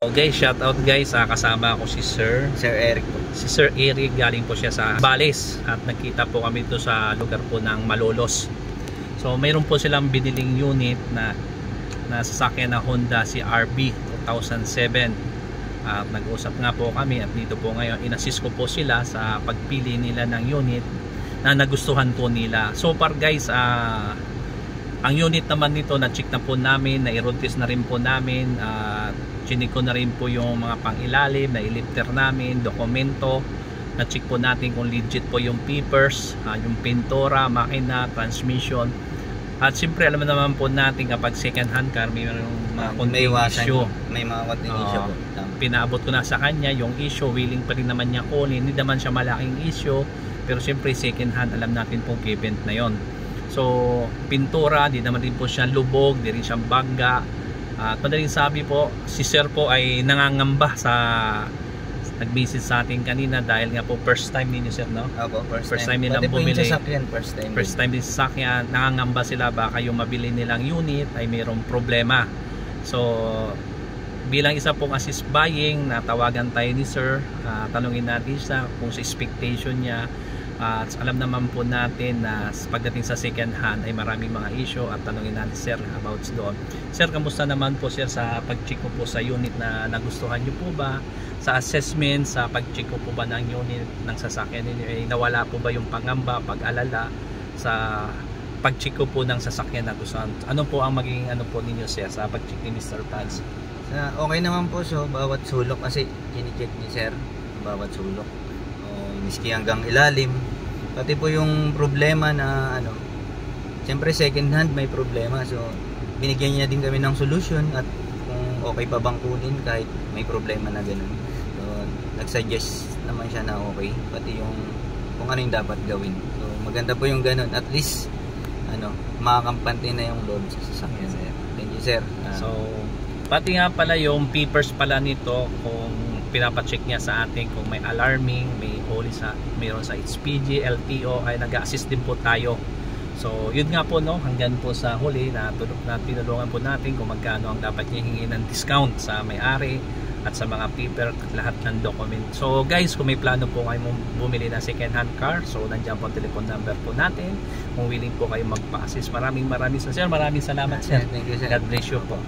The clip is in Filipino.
Okay, shout out guys, kasama ako si Sir Eric po. Si Sir Eric, galing po siya sa Bales at nagkita po kami ito sa lugar po ng Malolos. So mayroon po silang biniling unit na sasakyan na Honda CR-V 2007 at nag-usap nga po kami at dito po ngayon in-assist ko po sila sa pagpili nila ng unit na nagustuhan po nila. So far guys, ang unit naman nito na-check na po namin, na-road test na rin po namin, chinik ko na rin po yung mga pang-ilalim, na-ilifter namin, dokumento, na-check po natin kung legit po yung papers, yung pintura, makina, transmission. At siyempre alam naman po natin kapag second hand car may mga konting issue. May mga konting issue po. Pinaabot ko na sa kanya yung issue, willing pa rin naman niya kunin, hindi naman siya malaking issue, pero siyempre second hand alam natin po given na yon. So pintura, di naman din po siya lubog, di rin siya bangga. At madaling sabi po, si Sir po ay nangangamba sa nag-visit sa atin kanina dahil nga po first time ninyo Sir, no? Opo, first time nilang bumili. First time din sasakyan, nangangamba sila baka yung mabili nilang unit ay mayroong problema. So bilang isa pong assist buying, natawagan tayo ni Sir, tanungin natin siya kung sa expectation niya. At alam naman po natin na pagdating sa second hand ay maraming mga issue at tanungin natin Sir about doon. Sir, kamusta naman po Sir sa pag-check ko po sa unit na nagustuhan niyo po ba? Sa assessment, sa pag-check ko po ba ng unit ng sasakyan ninyo ay nawala po ba yung pangamba, pag-alala sa pag-check ko po ng sasakyan na gustuhan? Ano po ang magiging ano po ninyo Sir sa pag-check ni Mr. Pads? Okay naman po, so bawat sulok kasi kini-check ni Sir bawat sulok. Miski hanggang ilalim, pati po yung problema na siyempre second hand may problema, so binigyan niya din kami ng solution at kung okay pa bang kunin kahit may problema na gano'n. So nagsuggest naman siya na okay, pati yung kung ano yung dapat gawin. So maganda po yung gano'n, at least makakampante na yung load sa sasakyan. Thank you Sir. So pati nga pala yung papers pala nito, kung pinapacheck niya sa atin kung may alarming, may huli mayroon sa HPG, LTO, ay nag-assist din po tayo. So yun nga po hanggang po sa huli na tinulungan po natin kung magkano ang dapat niya hingin ng discount sa may-ari at sa mga paper at lahat ng document. So guys, kung may plano po kayo bumili ng second hand car, so nandiyan po ang telephone number po natin kung willing po kayo magpa-assist. Maraming Sir, maraming salamat Sir. Thank you Sir. God bless you po.